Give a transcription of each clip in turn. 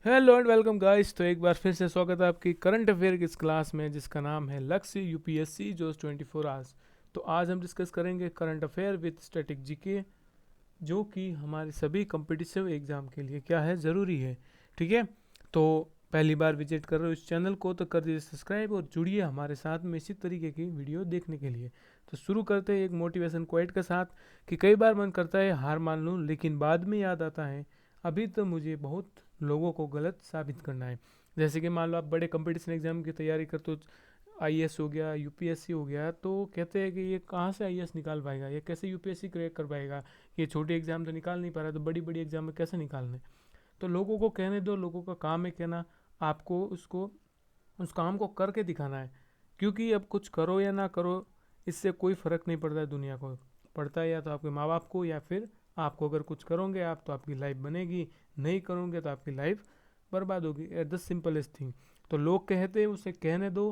Hello and welcome guys. तो एक बार फिर से स्वागत है आपकी करंट अफेयर की इस क्लास में जिसका नाम है लक्ष्य यूपीएससी जो 24 आवर्स। तो आज हम डिस्कस करेंगे current affair with static GK, जो कि हमारे सभी कॉम्पिटिटिव एग्जाम के लिए क्या है, ज़रूरी है। ठीक है। तो पहली बार विजिट कर रहे हो इस चैनल को तो कर दीजिए सब्सक्राइब और जुड़िए हमारे साथ में इसी तरीके की वीडियो देखने के लिए। तो शुरू करते हैं एक मोटिवेशन क्वाइट के साथ कि कई बार मन करता है हार मान लूँ, लेकिन बाद में याद आता है अभी तो मुझे बहुत लोगों को गलत साबित करना है। जैसे कि मान लो आप बड़े कंपटीशन एग्जाम की तैयारी करते हो, आईएएस हो गया, यूपीएससी हो गया, तो कहते हैं कि ये कहाँ से आईएएस निकाल पाएगा, ये कैसे यूपीएससी क्रैक कर पाएगा, ये छोटे एग्जाम तो निकाल नहीं पा रहा तो बड़ी बड़ी एग्जाम में कैसे निकालने। तो लोगों को कहने दो, लोगों का काम है कहना, आपको उसको उस काम को करके दिखाना है। क्योंकि अब कुछ करो या ना करो, इससे कोई फ़र्क नहीं पड़ता है दुनिया को। पड़ता है या तो आपके माँ बाप को या फिर आपको। अगर कुछ करोगे आप तो आपकी लाइफ बनेगी, नहीं करोगे तो आपकी लाइफ बर्बाद होगी। At the simplest thing. तो लोग कहते हैं उसे कहने दो,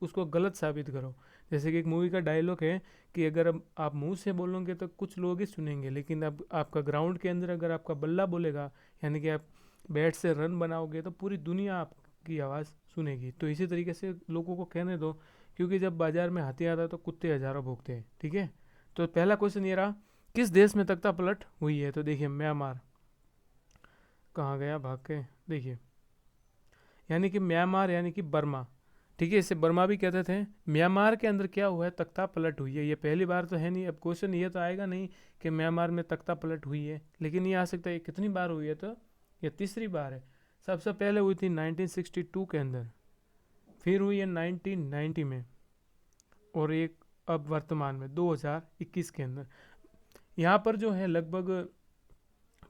उसको गलत साबित करो। जैसे कि एक मूवी का डायलॉग है कि अगर अब आप मुंह से बोलोगे तो कुछ लोग ही सुनेंगे, लेकिन अब आपका ग्राउंड के अंदर अगर आपका बल्ला बोलेगा, यानी कि आप बैट से रन बनाओगे, तो पूरी दुनिया आपकी आवाज़ सुनेगी। तो इसी तरीके से लोगों को कहने दो, क्योंकि जब बाजार में हाथी आता है तो कुत्ते हजारों भोंकते हैं। ठीक है। तो पहला क्वेश्चन ये रहा, किस देश में तख्ता पलट हुई है। तो देखिए म्यांमार। कहाँ गया भाग के, देखिए, यानी कि म्यांमार यानी कि बर्मा। ठीक है, इसे बर्मा भी कहते थे। म्यांमार के अंदर क्या हुआ है, तख्ता पलट हुई है। ये पहली बार तो है नहीं, अब क्वेश्चन ये तो आएगा नहीं कि म्यांमार में तख्ता पलट हुई है, लेकिन ये आ सकता है ये कितनी बार हुई है, तो ये तीसरी बार है। सबसे पहले हुई थी 1962 के अंदर, फिर हुई है 1990 में, और एक अब वर्तमान में 2021 के अंदर। यहाँ पर जो है लगभग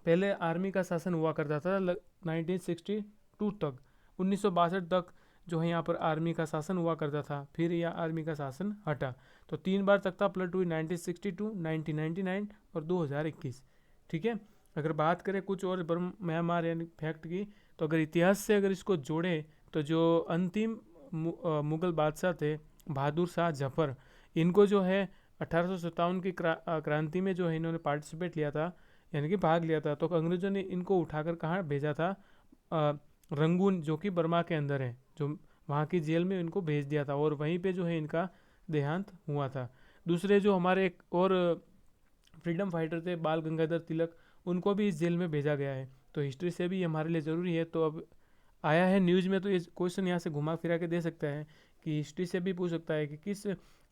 पहले आर्मी का शासन हुआ करता था 1962 तक, 1962 तक जो है यहाँ पर आर्मी का शासन हुआ करता था। फिर यह आर्मी का शासन हटा। तो तीन बार तख्ता पलट हुई, 1962, 1999 और 2021। ठीक है। अगर बात करें कुछ और म्यांमार यानी फैक्ट की, तो अगर इतिहास से अगर इसको जोड़े, तो जो अंतिम मुगल बादशाह थे बहादुर शाह जफर, इनको जो है 1857 की क्रांति में जो है इन्होंने पार्टिसिपेट लिया था, यानी कि भाग लिया था। तो अंग्रेजों ने इनको उठाकर कहाँ भेजा था, रंगून, जो कि बर्मा के अंदर है, जो वहाँ की जेल में इनको भेज दिया था, और वहीं पे जो है इनका देहांत हुआ था। दूसरे जो हमारे एक और फ्रीडम फाइटर थे बाल गंगाधर तिलक, उनको भी इस जेल में भेजा गया है। तो हिस्ट्री से भी हमारे लिए ज़रूरी है। तो अब आया है न्यूज़ में, तो ये क्वेश्चन यहाँ से घुमा फिरा के दे सकता है कि हिस्ट्री से भी पूछ सकता है कि किस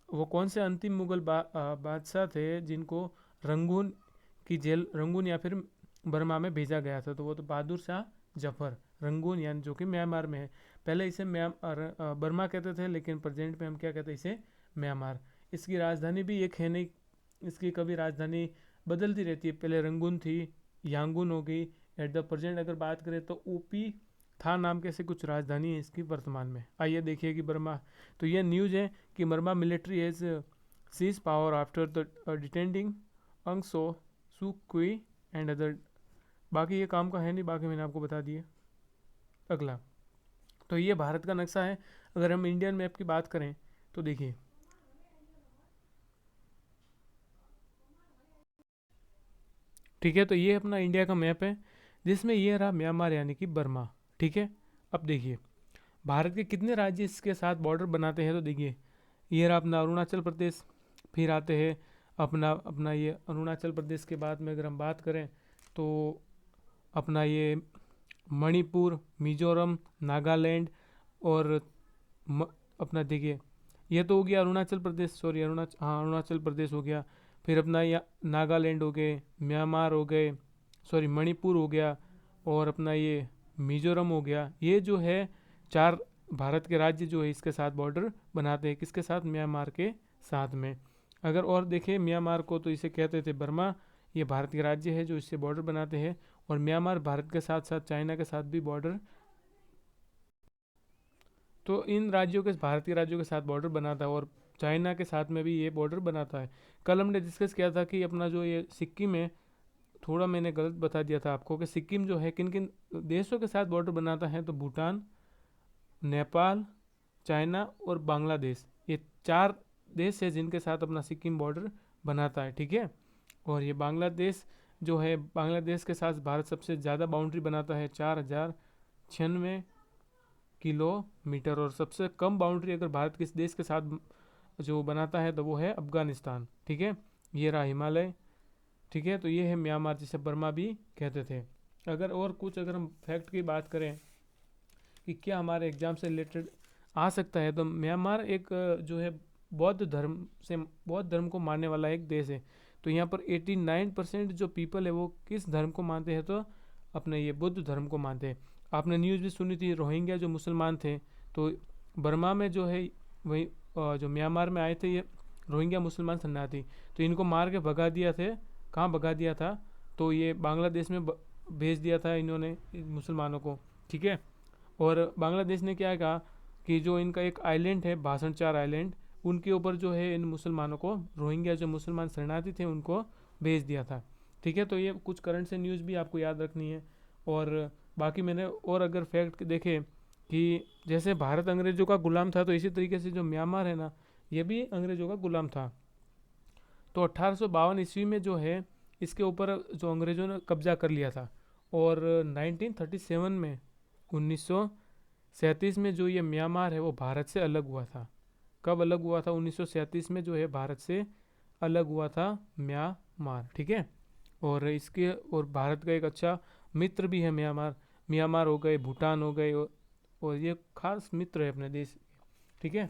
वो कौन से अंतिम मुगल बादशाह थे जिनको रंगून की जेल, रंगून या फिर बर्मा में भेजा गया था। तो वो तो बहादुर शाह जफर, रंगून यानी जो कि म्यांमार में है। पहले इसे बर्मा कहते थे, लेकिन प्रेजेंट में हम क्या कहते हैं, इसे म्यांमार। इसकी राजधानी भी एक है नहीं, इसकी कभी राजधानी बदलती रहती है। पहले रंगून थी, यांगून हो गई। एट द प्रेजेंट अगर बात करें तो ओपी था नाम के से कुछ राजधानी है इसकी वर्तमान में। आइए देखिए कि बर्मा। तो ये न्यूज़ है कि Burma military has seize power after the detaining Aung San सुक्वी and other. बाकी ये काम का है नहीं, बाकी मैंने आपको बता दिए। अगला, तो ये भारत का नक्शा है। अगर हम इंडियन मैप की बात करें तो देखिए, ठीक है, तो ये अपना इंडिया का मैप है, जिसमें ये रहा म्यांमार यानी कि बर्मा। ठीक है। अब देखिए भारत के कितने राज्य इसके साथ बॉर्डर बनाते हैं। तो देखिए ये रहा अपना अरुणाचल प्रदेश, फिर आते हैं अपना अपना ये अरुणाचल प्रदेश के बाद में अगर हम बात करें तो अपना ये मणिपुर, मिजोरम, नागालैंड, और म, अपना देखिए ये तो हो गया अरुणाचल प्रदेश, सॉरी अरुणाचल, हाँ अरुणाचल प्रदेश हो गया। फिर अपना ये नागालैंड हो गए, म्यांमार हो गए, सॉरी मणिपुर हो गया, और अपना ये मिजोरम हो गया। ये जो है चार भारत के राज्य जो है इसके साथ बॉर्डर बनाते हैं, किसके साथ, म्यांमार के साथ में। अगर और देखें म्यांमार को, तो इसे कहते थे बर्मा। ये भारत के राज्य है जो इससे बॉर्डर बनाते हैं। और म्यांमार भारत के साथ साथ चाइना के साथ भी बॉर्डर, तो इन राज्यों के, भारत के राज्यों के साथ बॉर्डर बनाता है, और चाइना के साथ में भी ये बॉर्डर बनाता है। कल हमने डिस्कस किया था कि अपना जो ये सिक्किम है, थोड़ा मैंने गलत बता दिया था आपको कि सिक्किम जो है किन किन देशों के साथ बॉर्डर बनाता है। तो भूटान, नेपाल, चाइना और बांग्लादेश, ये चार देश है जिनके साथ अपना सिक्किम बॉर्डर बनाता है। ठीक है। और ये बांग्लादेश जो है, बांग्लादेश के साथ भारत सबसे ज़्यादा बाउंड्री बनाता है, 4000 किलोमीटर। और सबसे कम बाउंड्री अगर भारत किस देश के साथ जो बनाता है तो वो है अफगानिस्तान। ठीक है, ये रहा हिमालय। ठीक है, तो ये है म्यांमार, जिसे बर्मा भी कहते थे। अगर और कुछ अगर हम फैक्ट की बात करें कि क्या हमारे एग्जाम से रिलेटेड आ सकता है, तो म्यांमार एक जो है बौद्ध धर्म को मानने वाला एक देश है। तो यहाँ पर 89% जो पीपल है वो किस धर्म को मानते हैं, तो अपने ये बुद्ध धर्म को मानते हैं। आपने न्यूज़ भी सुनी थी, रोहिंग्या जो मुसलमान थे, तो बर्मा में जो है वही जो म्यांमार में आए थे ये रोहिंग्या मुसलमान शरणार्थी, तो इनको मार के भगा दिया थे। कहाँ भगा दिया था, तो ये बांग्लादेश में भेज दिया था इन्होंने इन मुसलमानों को। ठीक है, और बांग्लादेश ने क्या कहा कि जो इनका एक आइलैंड है भाषण चार आइलैंड, उनके ऊपर जो है इन मुसलमानों को, रोहिंग्या जो मुसलमान शरणार्थी थे, उनको भेज दिया था। ठीक है, तो ये कुछ करंट से न्यूज़ भी आपको याद रखनी है। और बाकी मैंने और अगर फैक्ट देखे कि जैसे भारत अंग्रेज़ों का गुलाम था, तो इसी तरीके से जो म्यांमार है ना, ये भी अंग्रेज़ों का गुलाम था। तो 1852 ईस्वी में जो है इसके ऊपर जो अंग्रेज़ों ने कब्जा कर लिया था। और 1937 में 1937 में जो ये म्यांमार है वो भारत से अलग हुआ था। कब अलग हुआ था? 1937 में जो है भारत से अलग हुआ था म्यांमार। ठीक है, और इसके और भारत का एक अच्छा मित्र भी है म्यांमार। म्यांमार हो गए, भूटान हो गए, और ये खास मित्र है अपने देश के। ठीक है,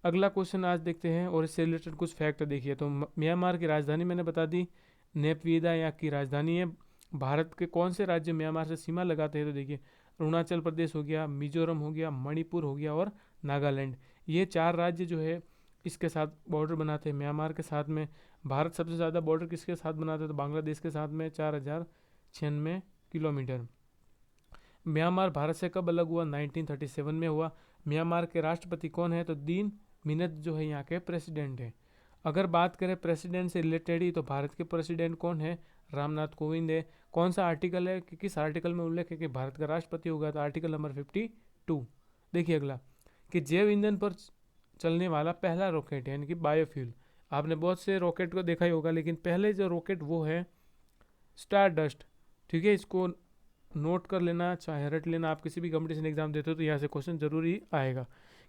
अगला क्वेश्चन आज देखते हैं और इससे रिलेटेड कुछ फैक्ट देखिए। तो म्यांमार की राजधानी मैंने बता दी, नेपवीदा यहाँ की राजधानी है। भारत के कौन से राज्य म्यांमार से सीमा लगाते हैं, तो देखिए अरुणाचल प्रदेश हो गया, मिजोरम हो गया, मणिपुर हो गया और नागालैंड। ये चार राज्य जो है इसके साथ बॉर्डर बनाते हैं म्यांमार के साथ में। भारत सबसे ज़्यादा बॉर्डर किसके साथ बनाते हैं, तो बांग्लादेश के साथ में 4096 किलोमीटर। म्यांमार भारत से कब अलग हुआ? 1937 में हुआ। म्यांमार के राष्ट्रपति कौन है, तो दीन मिनत जो है यहाँ के प्रेसिडेंट है। अगर बात करें प्रेसिडेंट से रिलेटेड ही, तो भारत के प्रेसिडेंट कौन है? रामनाथ कोविंद है। कौन सा आर्टिकल है कि किस आर्टिकल में उल्लेख है कि भारत का राष्ट्रपति होगा, तो आर्टिकल नंबर 52। देखिए अगला, कि जैव ईंधन पर चलने वाला पहला रॉकेट है, यानी कि बायोफ्यूल। आपने बहुत से रॉकेट को देखा ही होगा, लेकिन पहले जो रॉकेट वो है स्टार डस्ट। ठीक है, इसको नोट कर लेना, चाहे रट लेना, आप किसी भी कंपटीशन एग्जाम देते हो तो यहाँ से क्वेश्चन जरूरी आएगा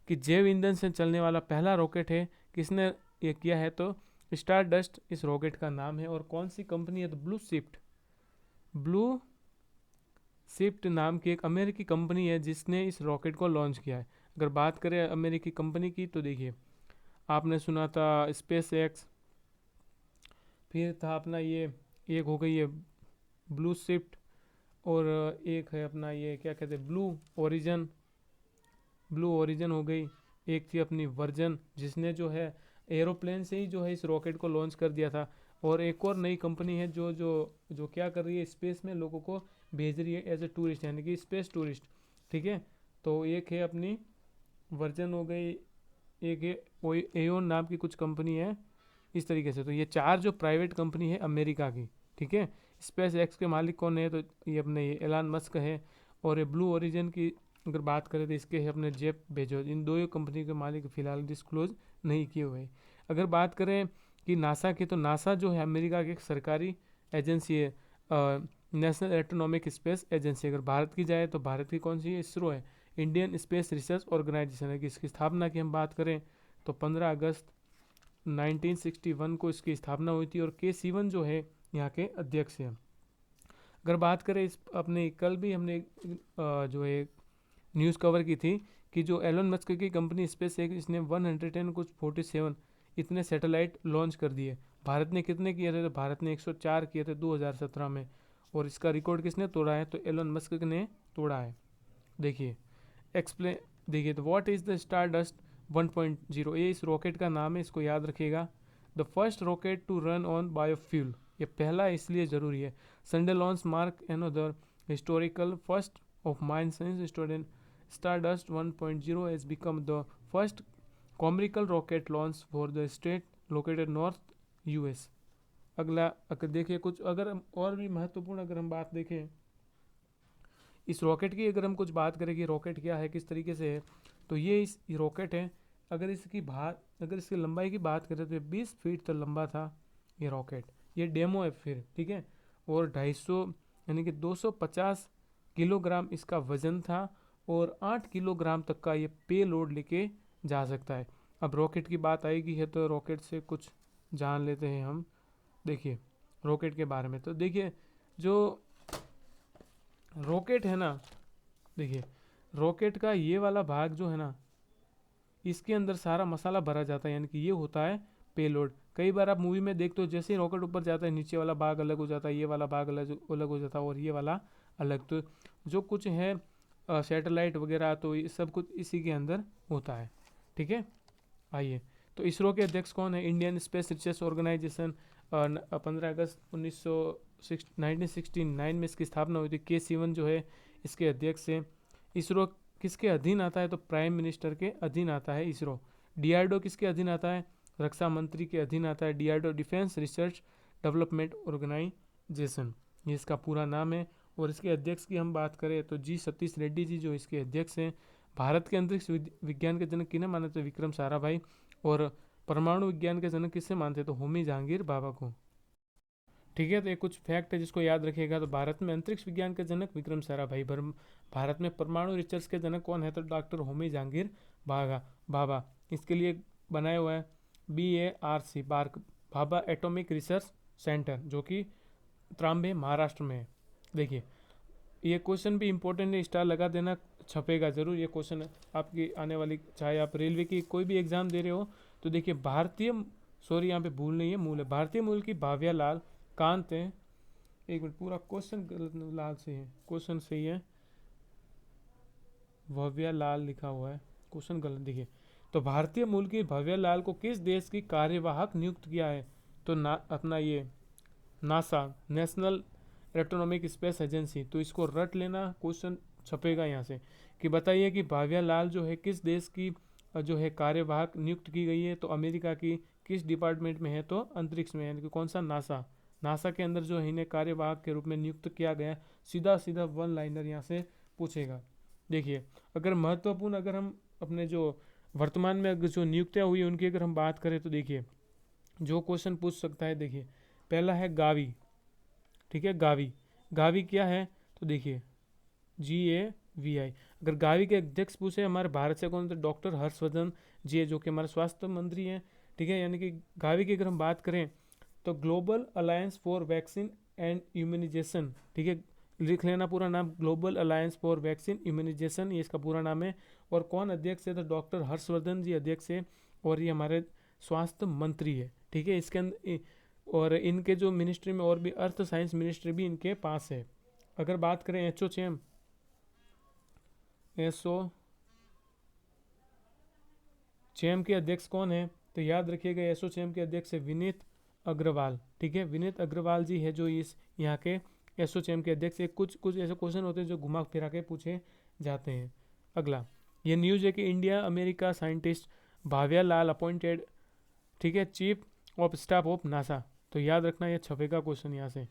कि जैव ईंधन से चलने वाला पहला रॉकेट है, किसने ये किया है, तो स्टार डस्ट इस रॉकेट का नाम है। और कौन सी कंपनी है, तो ब्लू शिफ्ट नाम की एक अमेरिकी कंपनी है जिसने इस रॉकेट को लॉन्च किया है। अगर बात करें अमेरिकी कंपनी की, तो देखिए आपने सुना था स्पेस एक्स, फिर था अपना ये, एक हो गई है ब्लू शिफ्ट, और एक है अपना ये क्या कहते हैं ब्लू ओरिजन हो गई। एक थी अपनी वर्जन, जिसने जो है एरोप्लेन से ही जो है इस रॉकेट को लॉन्च कर दिया था। और एक और नई कंपनी है जो जो जो क्या कर रही है, स्पेस में लोगों को भेज रही है एज ए टूरिस्ट, यानी कि स्पेस टूरिस्ट। ठीक है, तो एक है अपनी वर्जन हो गई, एक है एओन नाम की कुछ कंपनी है, इस तरीके से। तो ये चार जो प्राइवेट कंपनी है अमेरिका की। ठीक है, स्पेस एक्स के मालिक कौन है, तो ये अपने ये एलन मस्क है। और ये ब्लू ओरिजिन की अगर बात करें तो इसके है अपने जेफ बेजोस। इन दो कंपनी के मालिक फिलहाल डिस्क्लोज नहीं किए हुए। अगर बात करें कि नासा की, तो नासा जो है अमेरिका की एक सरकारी एजेंसी है, नेशनल एस्ट्रोनॉमिक स्पेस एजेंसी। अगर भारत की जाए तो भारत की कौन सी है, इसरो है, इंडियन स्पेस रिसर्च ऑर्गेनाइजेशन है। कि इसकी स्थापना की हम बात करें तो 15 अगस्त 1961 को इसकी स्थापना हुई थी, और के सिवन जो है यहाँ के अध्यक्ष हैं। अगर बात करें इस अपने, कल भी हमने जो है न्यूज़ कवर की थी कि जो एलन मस्क की कंपनी स्पेस एक्स, इसने 110 कुछ 47 इतने सैटेलाइट लॉन्च कर दिए। भारत ने कितने किए थे, तो भारत ने 104 किए थे 2017 में। और इसका रिकॉर्ड किसने तोड़ा है, तो एलन मस्क ने तोड़ा है। देखिए एक्सप्लेन, देखिए तो what is the star dust 1.0, ये इस रॉकेट का नाम है, इसको याद रखिएगा। The first rocket to run on biofuel, ये पहला इसलिए ज़रूरी है। Sunday launch mark another historical first of mind science student. Stardust 1.0 has become the first commercial rocket launch for the state located north US। अगला अगर देखिए कुछ, अगर हम और भी महत्वपूर्ण अगर हम बात देखें इस रॉकेट की, अगर हम कुछ बात करें कि रॉकेट क्या है, किस तरीके से है, तो ये इस रॉकेट है। अगर इसकी लंबाई की बात करें तो 20 फीट तक लंबा था ये रॉकेट। ये डेमो है फिर, ठीक है। और 250 यानी कि 250 किलोग्राम इसका वजन था और 8 किलोग्राम तक का ये पे लोड लेके जा सकता है। अब रॉकेट की बात आएगी है तो रॉकेट से कुछ जान लेते हैं हम। देखिए रॉकेट के बारे में, तो देखिए जो रॉकेट है ना, देखिए रॉकेट का ये वाला भाग जो है ना, इसके अंदर सारा मसाला भरा जाता है, यानी कि ये होता है पेलोड। कई बार आप मूवी में देखते हो जैसे ही रॉकेट ऊपर जाता है नीचे वाला भाग अलग हो जाता है, ये वाला भाग अलग अलग हो जाता है और ये वाला अलग। तो जो कुछ है सैटेलाइट वगैरह तो ये सब कुछ इसी के अंदर होता है। ठीक है, आइए। तो इसरो के अध्यक्ष कौन है? इंडियन स्पेस रिसर्च ऑर्गेनाइजेशन 15 अगस्त 1969 में इसकी स्थापना हुई थी। के सिवन जो है इसके अध्यक्ष है। इसरो किसके अधीन आता है? तो प्राइम मिनिस्टर के अधीन आता है इसरो। डीआरडीओ किसके अधीन आता है? रक्षा मंत्री के अधीन आता है। DRDO defence research development organisation, ये इसका पूरा नाम है। और इसके अध्यक्ष की हम बात करें तो जी सतीश रेड्डी जी जो इसके अध्यक्ष हैं। भारत के अंतरिक्ष विज्ञान के जनक किन्हें मानते हैं? विक्रम साराभाई। और परमाणु विज्ञान के जनक किससे मानते हैं? तो होमी जहांगीर बाबा को। ठीक है, तो ये कुछ फैक्ट है जिसको याद रखिएगा। तो भारत में अंतरिक्ष विज्ञान के जनक विक्रम साराभाई। भारत में परमाणु रिसर्च के जनक कौन है? तो डॉक्टर होमी जहांगीर बाबा। इसके लिए बनाया हुआ है BARC BARC Bhabha atomic research centre, जो कि त्रांबे महाराष्ट्र में है। देखिए ये क्वेश्चन भी इंपॉर्टेंट है, स्टार लगा देना, छपेगा जरूर ये क्वेश्चन आपकी आने वाली, चाहे आप रेलवे की कोई भी एग्जाम दे रहे हो। तो देखिए यहाँ पे भूल नहीं है, मूल है भारतीय मूल की भाव्या लाल कांत है। एक मिनट, पूरा क्वेश्चन गलत लाल से है, क्वेश्चन सही है, भव्या लाल लिखा हुआ है, क्वेश्चन गलत। देखिए तो भारतीय मूल की भव्या लाल को किस देश की कार्यवाहक नियुक्त किया है? तो अपना ये NASA, national electronic space agency. तो इसको रट लेना, क्वेश्चन छपेगा यहाँ से कि बताइए कि भाव्या लाल जो है किस देश की जो है कार्यवाहक नियुक्त की गई है? तो अमेरिका की। किस डिपार्टमेंट में है? तो अंतरिक्ष में, यानी कि कौन सा? नासा के अंदर जो है इन्हें कार्यवाहक के रूप में नियुक्त किया गया। सीधा सीधा वन लाइनर यहाँ से पूछेगा। देखिए अगर महत्वपूर्ण, अगर हम अपने जो वर्तमान में अगर जो नियुक्तियाँ हुई उनकी अगर हम बात करें तो देखिए जो क्वेश्चन पूछ सकता है, देखिए पहला है गावी। ठीक है, गावी क्या है? तो देखिए GAVI। अगर गावी के अध्यक्ष पूछे हमारे भारत से कौन? तो डॉक्टर हर्षवर्धन जी है, जो कि हमारे स्वास्थ्य मंत्री हैं। ठीक है, यानी कि गावी की अगर हम बात करें तो global alliance for vaccine and immunisation. ठीक है, लिख लेना पूरा नाम, global alliance for vaccine immunisation, ये इसका पूरा नाम है। और कौन अध्यक्ष है? तो डॉक्टर हर्षवर्धन जी अध्यक्ष है और ये हमारे स्वास्थ्य मंत्री है। ठीक है, इसके अंदर और इनके जो मिनिस्ट्री में और भी अर्थ साइंस मिनिस्ट्री भी इनके पास है। अगर बात करें एसोचैम के अध्यक्ष कौन है? तो याद रखिएगा एसोचैम के अध्यक्ष है विनीत अग्रवाल। ठीक है, विनीत अग्रवाल जी है जो इस यहाँ के एसोचैम के अध्यक्ष है। कुछ ऐसे क्वेश्चन होते हैं जो घुमा फिरा के पूछे जाते हैं। अगला ये न्यूज़ है कि इंडिया अमेरिका साइंटिस्ट भाव्या लाल अपॉइंटेड, ठीक है, chief of staff of NASA. तो याद रखना ये छपेगा क्वेश्चन यहाँ से।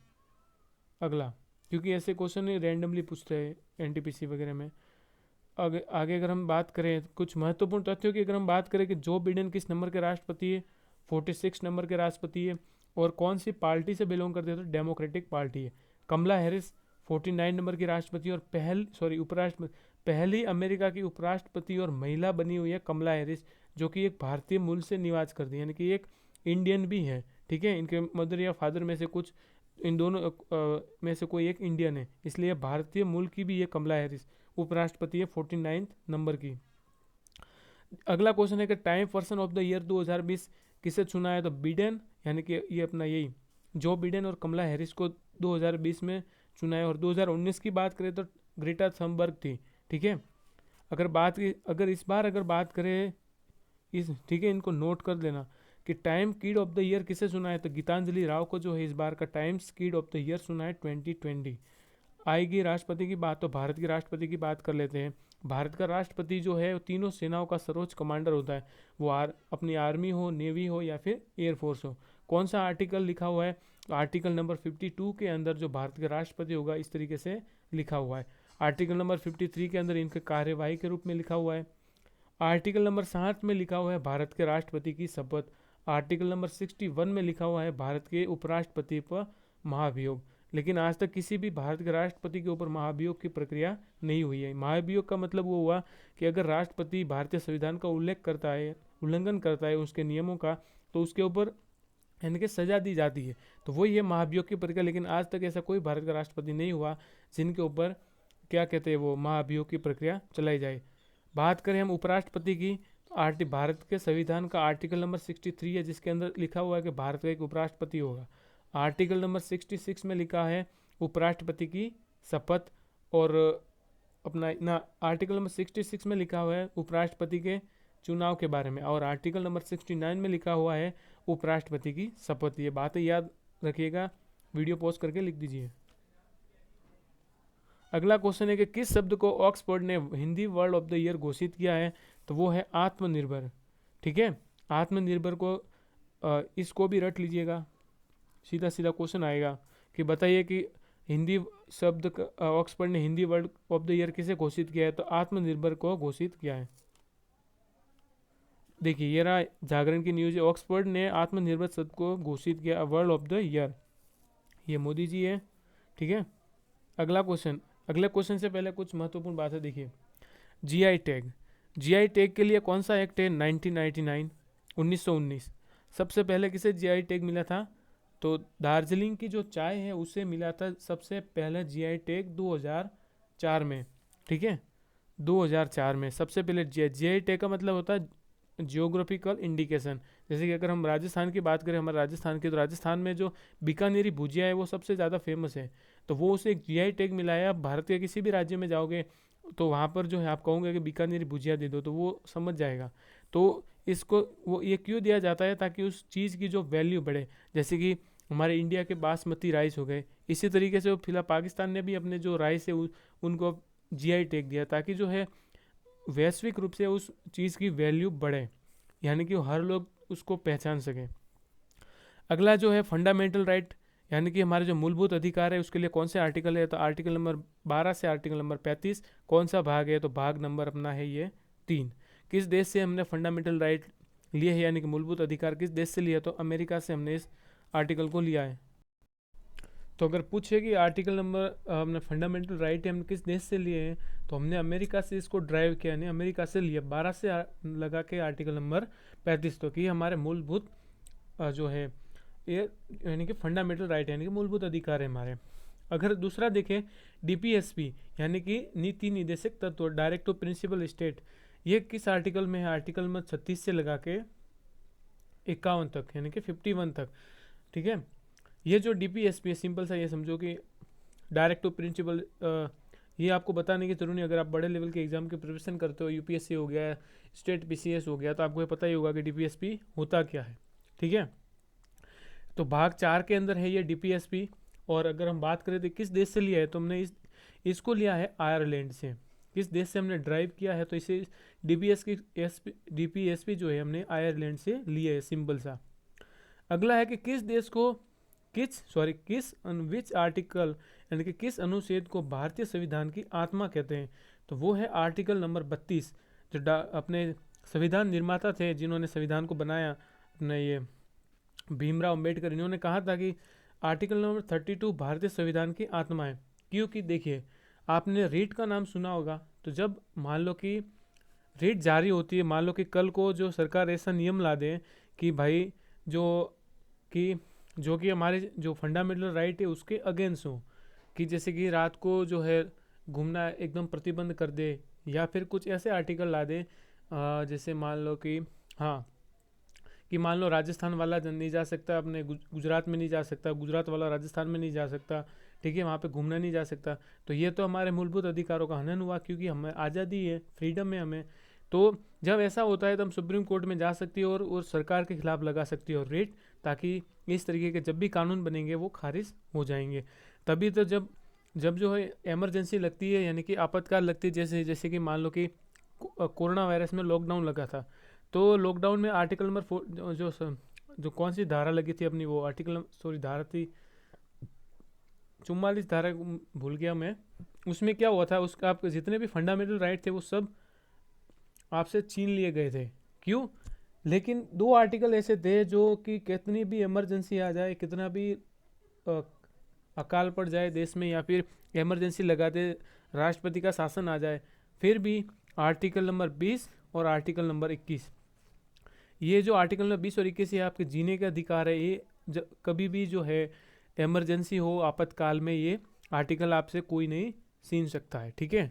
अगला, क्योंकि ऐसे क्वेश्चन रैंडमली पूछते हैं NTPC वगैरह में। आगे अगर हम बात करें कुछ महत्वपूर्ण तथ्यों की, अगर हम बात करें कि जो बिडेन किस नंबर के राष्ट्रपति है? 46 नंबर के राष्ट्रपति है। और कौन सी पार्टी से बिलोंग करते हैं? तो डेमोक्रेटिक पार्टी है। कमला हैरिस 49 नंबर की राष्ट्रपति और उपराष्ट्रपति, पहली अमेरिका की उपराष्ट्रपति और महिला बनी हुई है कमला हैरिस, जो कि एक भारतीय मूल से निवास करती है, यानी कि एक इंडियन भी है। ठीक है, इनके मदर या फादर में से कुछ, इन दोनों में से कोई एक इंडियन है, इसलिए भारतीय मूल की भी ये कमला हैरिस उपराष्ट्रपति है 49 नंबर की। अगला क्वेश्चन है कि time person of the year 2020 किसे चुना है? तो बिडेन, यानी कि ये अपना यही जो बिडेन और कमला हैरिस को 2020 में चुना है। और 2019 की बात करें तो ग्रेटा थनबर्ग थी। ठीक है, अगर इस बार अगर बात करें ठीक है, इनको नोट कर लेना कि time kid of the year किसे चुना है? तो गीतांजलि राव को जो है इस बार का times kid of the year चुना है 2020। आएगी राष्ट्रपति की बात, तो भारत के राष्ट्रपति की बात कर लेते हैं। भारत का राष्ट्रपति जो है वो तीनों सेनाओं का सर्वोच्च कमांडर होता है, वो अपनी आर्मी हो, नेवी हो या फिर एयरफोर्स हो। कौन सा आर्टिकल लिखा हुआ है? तो आर्टिकल नंबर 52 के अंदर जो भारत का राष्ट्रपति होगा इस तरीके से लिखा हुआ है। आर्टिकल नंबर 53 के अंदर इनके कार्यवाही के रूप में लिखा हुआ है। आर्टिकल नंबर 7 में लिखा हुआ है भारत के राष्ट्रपति की शपथ। आर्टिकल नंबर 61 में लिखा हुआ है भारत के उपराष्ट्रपति पर महाभियोग। लेकिन आज तक किसी भी भारत के राष्ट्रपति के ऊपर महाभियोग की प्रक्रिया नहीं हुई है। महाभियोग का मतलब वो हुआ कि अगर राष्ट्रपति भारतीय संविधान का उल्लंघन करता है उसके नियमों का, तो उसके ऊपर यानी कि सजा दी जाती है। तो वही है महाभियोग की प्रक्रिया। लेकिन आज तक ऐसा कोई भारत का राष्ट्रपति नहीं हुआ जिनके ऊपर क्या कहते हैं वो महाभियोग की प्रक्रिया चलाई जाए। बात करें हम उपराष्ट्रपति की, तो भारत के संविधान का आर्टिकल नंबर 63 है जिसके अंदर लिखा हुआ है कि भारत का एक उपराष्ट्रपति होगा। आर्टिकल नंबर 66 में लिखा है उपराष्ट्रपति की शपथ, और अपना ना आर्टिकल नंबर 66 में लिखा हुआ है उपराष्ट्रपति के चुनाव के बारे में, और आर्टिकल नंबर 69 में लिखा हुआ है उपराष्ट्रपति की शपथ। ये बातें याद रखिएगा, वीडियो पॉज करके लिख दीजिए। अगला क्वेश्चन है कि किस शब्द को ऑक्सफोर्ड ने Hindi word of the year घोषित किया है, तो वो है आत्मनिर्भर। ठीक है, आत्मनिर्भर को इसको भी रट लीजिएगा, सीधा सीधा क्वेश्चन आएगा कि बताइए कि हिंदी शब्द ऑक्सफोर्ड ने Hindi word of the year किसे घोषित किया है, तो आत्मनिर्भर को घोषित किया है। देखिए ये रहा जागरण की न्यूज है, ऑक्सफोर्ड ने आत्मनिर्भर शब्द को घोषित किया वर्ड ऑफ द ईयर, ये मोदी जी है। ठीक है, अगला क्वेश्चन, अगले क्वेश्चन से पहले कुछ महत्वपूर्ण बातें देखिए। जीआई टैग, जीआई टैग के लिए कौन सा एक्ट है 1919। सबसे पहले किसे जीआई टैग मिला था, तो दार्जिलिंग की जो चाय है उसे मिला था सबसे पहले जीआई टैग 2004 में। ठीक है, 2004 में सबसे पहले जीआई टैग का मतलब होता है जियोग्राफिकल इंडिकेशन। जैसे कि अगर हम राजस्थान की बात करें, हमारे राजस्थान की, तो राजस्थान में जो बीकानेरी भुजिया है वो सबसे ज़्यादा फेमस है, तो वो उसे एक जीआई टैग मिला है। आप भारत के किसी भी राज्य में जाओगे तो वहाँ पर जो है आप कहोगे कि बीकानेरी भुजिया दे दो, तो वो समझ जाएगा। तो इसको वो ये क्यों दिया जाता है, ताकि उस चीज़ की जो वैल्यू बढ़े। जैसे कि हमारे इंडिया के बासमती राइस हो गए, इसी तरीके से फिलहाल पाकिस्तान ने भी अपने जो राइस है उनको जीआई टैग दिया, ताकि जो है वैश्विक रूप से उस चीज़ की वैल्यू बढ़े, यानी कि हर लोग उसको पहचान सकें। अगला जो है फंडामेंटल राइट, यानी कि हमारे जो मूलभूत अधिकार है उसके लिए कौन से आर्टिकल है, तो आर्टिकल नंबर 12 से आर्टिकल नंबर 35। कौन सा भाग है, तो भाग नंबर अपना है ये 3। किस देश से हमने फंडामेंटल राइट लिए है, यानी कि मूलभूत अधिकार किस देश से लिया, तो अमेरिका से हमने इस आर्टिकल को लिया है। तो अगर पूछे कि आर्टिकल नंबर हमने फंडामेंटल राइट है हमने किस देश से लिए हैं, तो हमने अमेरिका से इसको ड्राइव किया, यानी अमेरिका से लिया 12 से लगा के आर्टिकल नंबर 35। तो कि हमारे मूलभूत जो है ये यानी कि फंडामेंटल राइट यानी कि मूलभूत अधिकार है हमारे। अगर दूसरा देखें डीपीएसपी यानी कि नीति निदेशक तत्व, डायरेक्टिव प्रिंसिपल स्टेट, ये किस आर्टिकल में है, आर्टिकल नंबर 36 से लगा के 51 तक, यानी कि 51 तक। ठीक है, ये जो डीपीएसपी है सिंपल सा ये समझो कि डायरेक्टिव प्रिंसिपल, ये आपको बताने की जरूरत नहीं। अगर आप बड़े लेवल के एग्जाम की प्रिपरेशन करते हो, यूपीएससी हो गया, स्टेट पीसीएस हो गया, तो आपको ये पता ही होगा कि डीपीएसपी होता क्या है। ठीक है, तो भाग 4 के अंदर है ये डीपीएसपी। और अगर हम बात करें तो किस देश से लिया है, तो हमने इसको लिया है आयरलैंड से। किस देश से हमने ड्राइव किया है, तो इसे डीपीएसपी जो है हमने आयरलैंड से लिया है, सिंपल सा। अगला है कि किस देश को विच आर्टिकल यानी कि किस अनुच्छेद को भारतीय संविधान की आत्मा कहते हैं, तो वो है आर्टिकल नंबर 32। जो अपने संविधान निर्माता थे जिन्होंने संविधान को बनाया, अपने ये भीमराव अंबेडकर, इन्होंने कहा था कि आर्टिकल नंबर 32 भारतीय संविधान की आत्मा है। क्योंकि देखिए आपने रीट का नाम सुना होगा, तो जब मान लो कि रीट जारी होती है, मान लो कि कल को जो सरकार ऐसा नियम ला दे कि भाई जो कि हमारे जो फंडामेंटल राइट है उसके अगेंस्ट हो, कि जैसे कि रात को जो है घूमना एकदम प्रतिबंध कर दे, या फिर कुछ ऐसे आर्टिकल ला दे जैसे मान लो कि हाँ कि मान लो राजस्थान वाला नहीं जा सकता, अपने गुजरात में नहीं जा सकता, गुजरात वाला राजस्थान में नहीं जा सकता, ठीक है, वहाँ पे घूमना नहीं जा सकता, तो ये तो हमारे मूलभूत अधिकारों का हनन हुआ, क्योंकि हमें आज़ादी है, फ्रीडम है हमें। तो जब ऐसा होता है तो हम सुप्रीम कोर्ट में जा सकती है और सरकार के खिलाफ लगा सकती है और रेट, ताकि इस तरीके के जब भी कानून बनेंगे वो खारिज हो जाएंगे। तभी तो जब जब जो है इमरजेंसी लगती है, यानी कि आपातकाल लगती है, जैसे जैसे कि मान लो कि कोरोना वायरस में लॉकडाउन लगा था, तो लॉकडाउन में आर्टिकल नंबर 4 जो कौन सी धारा लगी थी अपनी, वो आर्टिकल धारा थी 44 धारा, भूल गया मैं। उसमें क्या हुआ था, उसका आपके जितने भी फंडामेंटल राइट थे वो सब आपसे छीन लिए गए थे। क्यों? लेकिन 2 आर्टिकल ऐसे थे जो कि कितनी भी इमरजेंसी आ जाए, कितना भी अकाल पड़ जाए देश में या फिर इमरजेंसी लगा दे, राष्ट्रपति का शासन आ जाए, फिर भी आर्टिकल नंबर 20 और आर्टिकल नंबर 21, ये जो आर्टिकल नंबर 20 और 21 ये आपके जीने का अधिकार है। ये कभी भी जो है इमरजेंसी हो, आपातकाल में, ये आर्टिकल आपसे कोई नहीं छीन सकता है। ठीक है।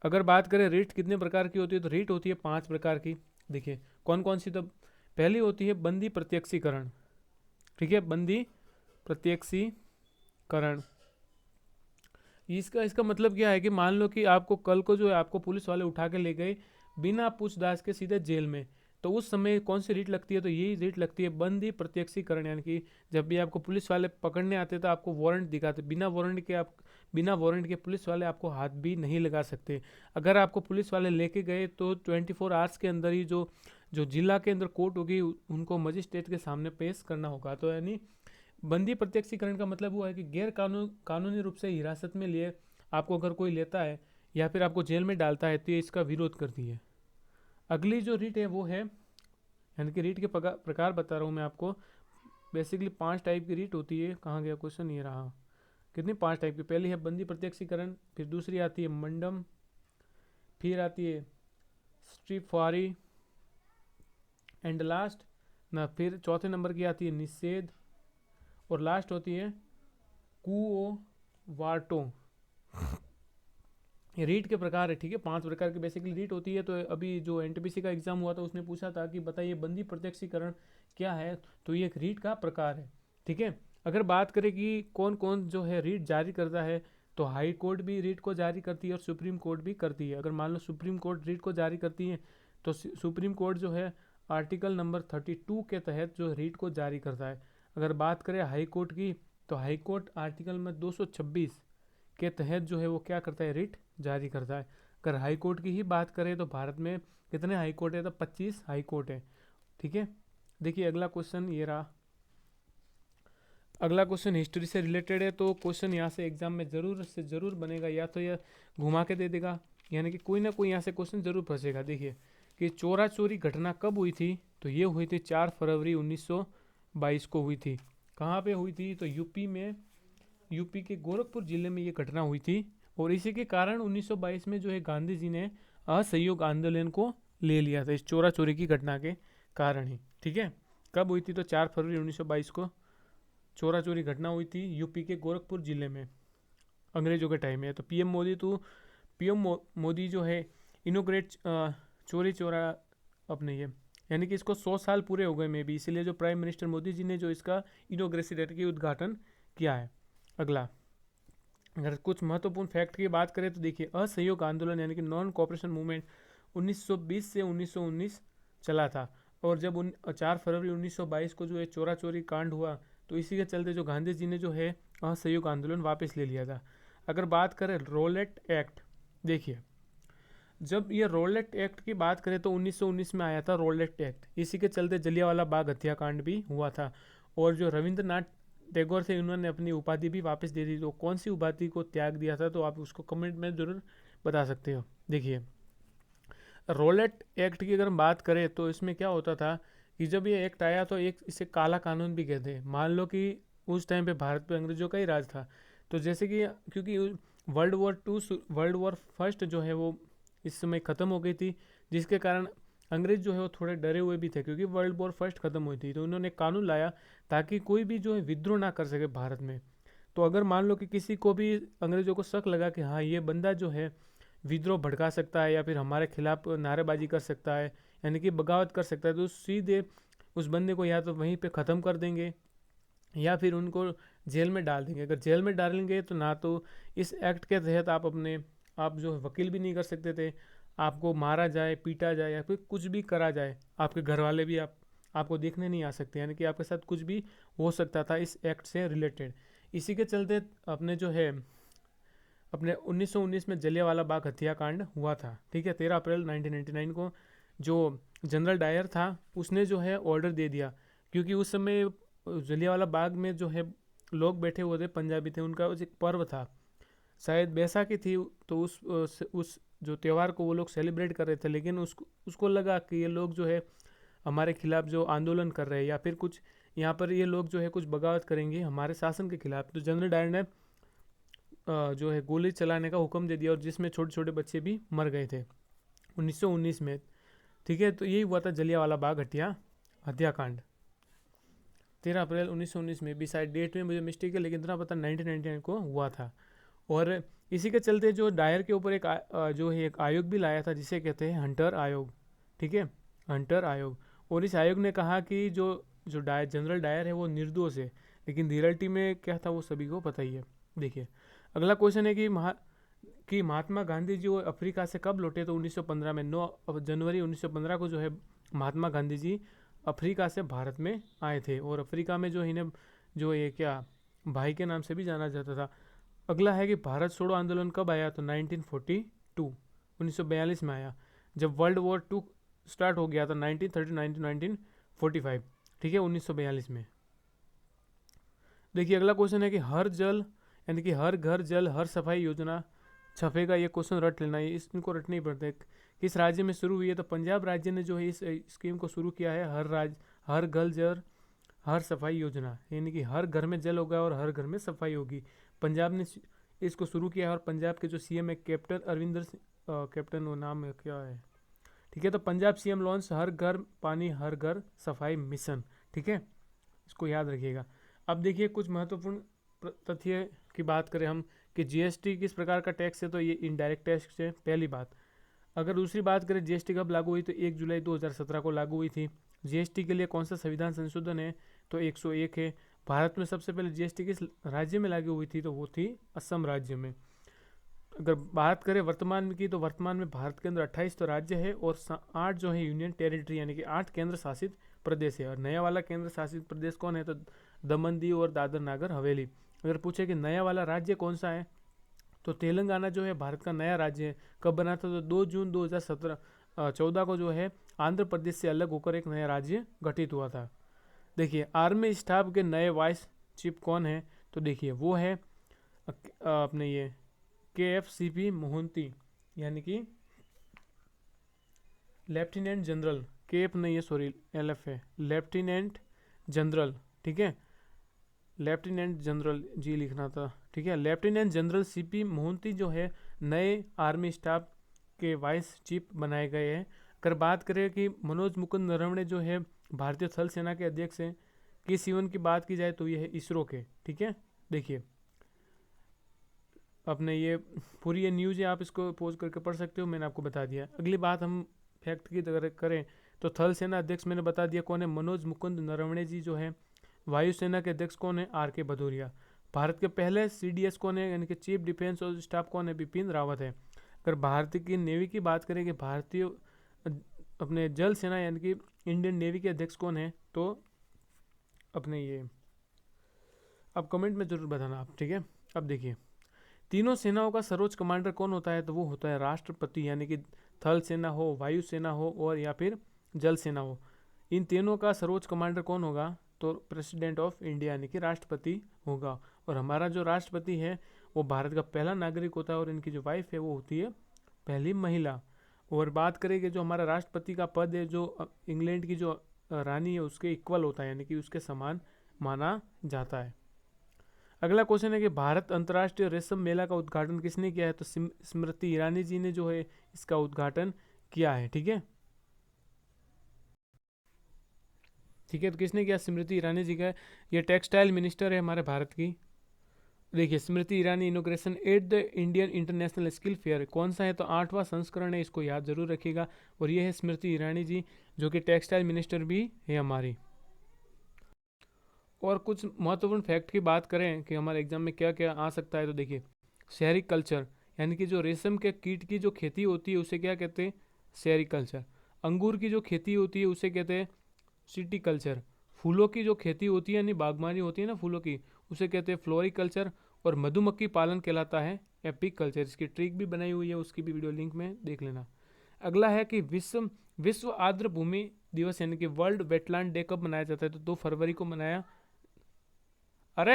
अगर बात करें रिट कितने प्रकार की होती है, तो रिट होती है 5 प्रकार की। देखिए कौन कौन सी। तो पहली होती है बंदी प्रत्यक्षीकरण। ठीक है, बंदी प्रत्यक्षीकरण। इसका इसका मतलब क्या है कि मान लो कि आपको कल को जो है आपको पुलिस वाले उठा के ले गए बिना पूछताछ के सीधे जेल में, तो उस समय कौन सी रीट लगती है, तो यही रीट लगती है बंदी प्रत्यक्षीकरण। यानी कि जब भी आपको पुलिस वाले पकड़ने आते तो आपको वारंट दिखाते, बिना वारंट के पुलिस वाले आपको हाथ भी नहीं लगा सकते। अगर आपको पुलिस वाले लेके गए तो 24 आवर्स के अंदर ही जो जो जिला के अंदर कोर्ट होगी उनको मजिस्ट्रेट के सामने पेश करना होगा। तो यानी बंदी प्रत्यक्षीकरण का मतलब हुआ है कि कानूनी रूप से हिरासत में लिए आपको अगर कोई लेता है या फिर आपको जेल में डालता है तो ये इसका विरोध करती है। अगली जो रीट है वो है, यानी कि रीट के प्रकार बता रहा हूँ मैं आपको। बेसिकली 5 टाइप की रीट होती है। कहाँ गया क्वेश्चन, ये रहा। कितनी 5 टाइप की। पहली है बंदी प्रत्यक्षीकरण, फिर दूसरी आती है मंडम, फिर आती है स्ट्रीफारी, एंड लास्ट ना, फिर चौथे नंबर की आती है निषेध, और लास्ट होती है कुओ वार्टो। ये रीट के प्रकार है। ठीक है, 5 प्रकार की बेसिकली रीट होती है। तो अभी जो एनटीपीसी का एग्जाम हुआ था उसने पूछा था कि बताइए बंदी प्रत्यक्षीकरण क्या है, तो ये एक रीट का प्रकार है। ठीक है। अगर बात करें कि कौन कौन जो है रीट जारी करता है, तो हाई कोर्ट भी रीट को जारी करती है और सुप्रीम कोर्ट भी करती है। अगर मान लो सुप्रीम कोर्ट रीट को जारी करती है तो सुप्रीम कोर्ट जो है आर्टिकल नंबर 32 के तहत जो रीट को जारी करता है। अगर बात करें हाई कोर्ट की, तो हाई कोर्ट आर्टिकल नंबर 226 के तहत जो है वो क्या करता है, रिट जारी करता है। अगर हाई कोर्ट की ही बात करें तो भारत में कितने हाई कोर्ट है, तो 25 हाई कोर्ट है। ठीक है। देखिए अगला क्वेश्चन ये रहा। अगला क्वेश्चन हिस्ट्री से रिलेटेड है। तो क्वेश्चन यहाँ से एग्जाम में जरूर से जरूर बनेगा, या तो यह घुमा के दे देगा, यानी कि कोई ना कोई यहाँ से क्वेश्चन जरूर फंसेगा। देखिए कि चोरा चोरी घटना कब हुई थी, तो ये हुई थी 4 फरवरी 1922 को हुई थी। कहाँ पे हुई थी, तो यूपी में, यूपी के गोरखपुर जिले में ये घटना हुई थी। और इसी के कारण 1922 में जो है गांधी जी ने असहयोग आंदोलन को ले लिया था, इस चोरा चोरी की घटना के कारण ही। ठीक है। कब हुई थी, तो 4 फरवरी 1922 को चोरा चोरी घटना हुई थी यूपी के गोरखपुर जिले में, अंग्रेजों के टाइम में। तो पीएम मोदी जो है इनोग्रेट चोरी चोरा अपने ये, यानी कि इसको 100 साल पूरे हो गए में भी, इसीलिए जो प्राइम मिनिस्टर मोदी जी ने जो इसका इनोग्रेशन की उद्घाटन किया है। अगला अगर कुछ महत्वपूर्ण फैक्ट की बात करें तो देखिए असहयोग आंदोलन यानी कि नॉन कोऑपरेशन मूवमेंट 1920 से 1919 चला था। और जब 4 फरवरी 1922 को जो है चोरा चोरी कांड हुआ, तो इसी के चलते जो गांधी जी ने जो है असहयोग आंदोलन वापस ले लिया था। अगर बात करें रोलेट एक्ट, देखिए जब ये रोलेट एक्ट की बात करें तो 1919 में आया था रोलेट एक्ट। इसी के चलते जलियांवाला बाग हत्याकांड भी हुआ था। और जो रविंद्रनाथ टैगोर थे उन्होंने अपनी उपाधि भी वापस दे दी। तो कौन सी उपाधि को त्याग दिया था, तो आप उसको कमेंट में ज़रूर बता सकते हो। देखिए रोलेट एक्ट की अगर हम बात करें तो इसमें क्या होता था कि जब ये एक्ट आया तो एक इसे काला कानून भी कहते हैं। मान लो कि उस टाइम पे भारत पे अंग्रेजों का ही राज था, तो जैसे कि क्योंकि वर्ल्ड वॉर फर्स्ट जो है वो इस समय ख़त्म हो गई थी, जिसके कारण अंग्रेज जो है वो थोड़े डरे हुए भी थे, क्योंकि वर्ल्ड वॉर फर्स्ट ख़त्म हुई थी। तो उन्होंने कानून लाया ताकि कोई भी जो है विद्रोह ना कर सके भारत में। तो अगर मान लो कि किसी को भी अंग्रेजों को शक लगा कि हाँ ये बंदा जो है विद्रोह भड़का सकता है या फिर हमारे खिलाफ नारेबाजी कर सकता है, यानी कि बगावत कर सकता है, तो सीधे उस बंदे को या तो वहीं पे ख़त्म कर देंगे या फिर उनको जेल में डाल देंगे। अगर जेल में डालेंगे तो ना तो इस एक्ट के तहत आप जो है वकील भी नहीं कर सकते थे, आपको मारा जाए, पीटा जाए या फिर कुछ भी करा जाए, आपके घर वाले भी आपको देखने नहीं आ सकते, यानी कि आपके साथ कुछ भी हो सकता था इस एक्ट से रिलेटेड। इसी के चलते अपने 1919 में जलियांवाला बाग हत्याकांड हुआ था। ठीक है, 13 अप्रैल 1999 को जो जनरल डायर था उसने जो है ऑर्डर दे दिया, क्योंकि उस समय जलियांवाला बाग में जो है लोग बैठे हुए थे, पंजाबी थे, उनका एक पर्व था, शायद बैसाखी थी। तो उस जो त्यौहार को वो लोग सेलिब्रेट कर रहे थे, लेकिन उसको लगा कि ये लोग जो है हमारे खिलाफ जो आंदोलन कर रहे हैं या फिर कुछ यहाँ पर ये लोग जो है कुछ बगावत करेंगे हमारे शासन के खिलाफ, तो जनरल डायर ने जो है गोली चलाने का हुक्म दे दिया, और जिसमें छोटे छोटे बच्चे भी मर गए थे 1919 में। ठीक है, तो यही हुआ था जलियांवाला बाग हत्याकांड 13 अप्रैल 1919 में। भी शायद डेट में मुझे मिस्टेक है, लेकिन इतना पता 1999 को हुआ था। और इसी के चलते जो डायर के ऊपर जो है एक आयोग भी लाया था, जिसे कहते हैं हंटर आयोग। ठीक है, हंटर आयोग। और इस आयोग ने कहा कि जो जो डायर जनरल डायर है वो निर्दोष है, लेकिन रियलिटी में क्या था वो सभी को पता ही है। देखिए, अगला क्वेश्चन है कि महात्मा गांधी जी वो अफ्रीका से कब लौटे, तो 1915 में 9 जनवरी 1915 को जो है महात्मा गांधी जी अफ्रीका से भारत में आए थे। और अफ्रीका में जो इन्हें जो ये क्या भाई के नाम से भी जाना जाता था। अगला है कि भारत छोड़ो आंदोलन कब आया, तो 1942 1942 में आया, जब वर्ल्ड वॉर 2 स्टार्ट हो गया था 1939 टू 1945। ठीक है, 1942 में। देखिए, अगला क्वेश्चन है कि हर जल यानी कि हर घर जल हर सफाई योजना छपेगा, ये क्वेश्चन रट लेना, ये इनको रटने ही पड़ते हैं। किस राज्य में शुरू हुई है, तो पंजाब राज्य ने जो है इस स्कीम को शुरू किया है, हर घर जल हर सफाई योजना, यानी कि हर घर में जल होगा और हर घर में सफाई होगी। पंजाब ने इसको शुरू किया है, और पंजाब के जो सीएम है कैप्टन अरविंदर सिंह, कैप्टन वो नाम है क्या है। ठीक है, तो पंजाब सीएम लॉन्च हर घर पानी हर घर सफाई मिशन। ठीक है, इसको याद रखिएगा। अब देखिए कुछ महत्वपूर्ण तथ्य की बात करें हम कि जीएसटी किस प्रकार का टैक्स है, तो ये इनडायरेक्ट टैक्स है, पहली बात। अगर दूसरी बात करें जीएसटी कब लागू हुई, तो 1 जुलाई 2017 को लागू हुई थी। जीएसटी के लिए कौन सा संविधान संशोधन है, तो 101 है। भारत में सबसे पहले जीएसटी किस राज्य में लागू हुई थी, तो वो थी असम राज्य में। अगर बात करें वर्तमान की, तो वर्तमान में भारत के अंदर 28 तो राज्य है और 8 जो है यूनियन टेरिटरी यानी कि 8 केंद्र शासित प्रदेश है। और नया वाला केंद्र शासित प्रदेश कौन है, तो दमन दीव और दादर नागर हवेली। अगर पूछे कि नया वाला राज्य कौन सा है, तो तेलंगाना जो है भारत का नया राज्य है। कब बना था, तो 2 जून 2014 को जो है आंध्र प्रदेश से अलग होकर एक नया राज्य गठित हुआ था। देखिए, आर्मी स्टाफ के नए वाइस चीफ कौन है, तो देखिए वो है अपने ये KFCP मोहंती, यानी कि लेफ्टिनेंट जनरल। केएफ नहीं है, सॉरी LF है, लेफ्टिनेंट जनरल। ठीक है, लेफ्टिनेंट जनरल जी लिखना था। ठीक है, लेफ्टिनेंट जनरल CP मोहंती जो है नए आर्मी स्टाफ के वाइस चीफ बनाए गए हैं। अगर बात करें कि मनोज मुकुंद नरवणे जो है भारतीय थल सेना के अध्यक्ष हैं। किस ईवन की बात की जाए, तो ये है इसरो के। ठीक है, देखिए अपने ये पूरी ये न्यूज़ है, आप इसको पोज करके पढ़ सकते हो, मैंने आपको बता दिया। अगली बात हम फैक्ट की अगर करें, तो थल सेना अध्यक्ष मैंने बता दिया कौन है, मनोज मुकुंद नरवणे जी जो है। वायुसेना के अध्यक्ष कौन है, RK भदौरिया। भारत के पहले CDS कौन है, यानी कि चीफ डिफेंस और स्टाफ कौन है, बिपिन रावत है। अगर भारत की नेवी की बात करें कि भारतीय अपने जल सेना यानी कि इंडियन नेवी के अध्यक्ष कौन है, तो अपने ये अब कमेंट में जरूर बताना आप। ठीक है, अब देखिए तीनों सेनाओं का सर्वोच्च कमांडर कौन होता है, तो वो होता है राष्ट्रपति, यानी कि थल सेना हो, वायु सेना हो और या फिर जल सेना हो। इन तीनों का सर्वोच्च कमांडर कौन होगा, तो प्रेसिडेंट ऑफ इंडिया यानी कि राष्ट्रपति होगा। और हमारा जो राष्ट्रपति है वो भारत का पहला नागरिक होता है, और इनकी जो वाइफ है वो होती है पहली महिला। और बात करें कि जो हमारा राष्ट्रपति का पद है, जो इंग्लैंड की जो रानी है उसके इक्वल होता है, यानी कि उसके समान माना जाता है। अगला क्वेश्चन है कि भारत अंतर्राष्ट्रीय रेशम मेला का उद्घाटन किसने किया है, तो स्मृति ईरानी जी ने जो है इसका उद्घाटन किया है। ठीक है, ठीक है, तो किसने किया, स्मृति ईरानी जी का। ये टेक्सटाइल मिनिस्टर है हमारे भारत की। देखिए, Smriti Irani inauguration at the Indian international skill fair कौन सा है, तो 8वां संस्करण है, इसको याद जरूर रखिएगा। और ये है स्मृति ईरानी जी जो कि टेक्सटाइल मिनिस्टर भी है हमारी। और कुछ महत्वपूर्ण फैक्ट की बात करें कि हमारे एग्जाम में क्या क्या आ सकता है, तो देखिए सेरिकल्चर यानी कि जो रेशम के कीट की जो खेती होती है उसे क्या कहते हैं, सेरिकल्चर। अंगूर की जो खेती होती है उसे कहते हैं सिटीकल्चर। फूलों की जो खेती होती है यानी बागवानी होती है ना फूलों की, उसे कहते हैं फ्लोरिकल्चर। और मधुमक्खी पालन कहलाता है एपिक कल्चर। इसकी ट्रिक भी बनाई हुई है, उसकी भी वीडियो लिंक में देख लेना। अगला है कि विश्व आर्द्र भूमि दिवस यानी कि वर्ल्ड वेटलैंड डे कब मनाया जाता है, तो 2 फरवरी को मनाया। अरे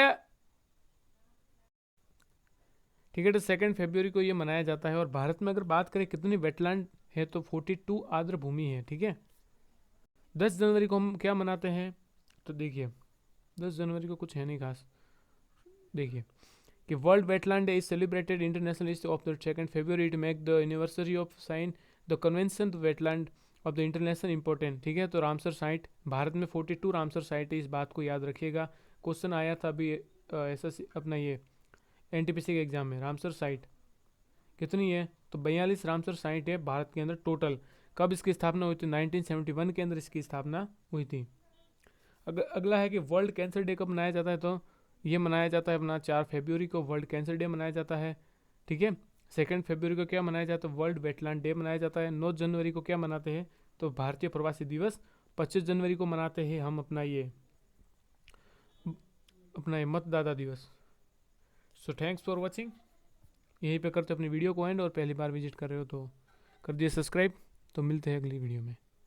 ठीक है, तो 2 फरवरी को ये मनाया जाता है। और भारत में अगर बात करें कितनी वेटलैंड है, तो 42 आर्द्र भूमि है। ठीक है, 10 जनवरी को हम क्या मनाते हैं, तो देखिए 10 जनवरी को कुछ है नहीं खास। देखिए कि world wetland day is celebrated internationally of the 2 February to make the anniversary of sign the convention wetland of the international important. ठीक है, तो रामसर साइट, भारत में 42 रामसर साइट है, इस बात को याद रखिएगा। क्वेश्चन आया था अभी ऐसा अपना ये एनटीपीसी के एग्जाम में, रामसर साइट कितनी है, तो 42 रामसर साइट है भारत के अंदर टोटल। कब इसकी स्थापना हुई थी, 1971 के अंदर इसकी स्थापना हुई थी। अगला है कि वर्ल्ड कैंसर डे कब मनाया जाता है, तो ये मनाया जाता है अपना 4 फरवरी को वर्ल्ड कैंसर डे मनाया जाता है। ठीक है, 2 फरवरी को क्या मनाया जाता है, वर्ल्ड वेटलैंड डे मनाया जाता है। 9 जनवरी को क्या मनाते हैं, तो भारतीय प्रवासी दिवस। 25 जनवरी को मनाते हैं हम अपना ये मतदाता दिवस। So thanks for watching. यहीं पे करते अपनी वीडियो को एंड, और पहली बार विजिट कर रहे हो तो कर दिए सब्सक्राइब। तो मिलते हैं अगली वीडियो में।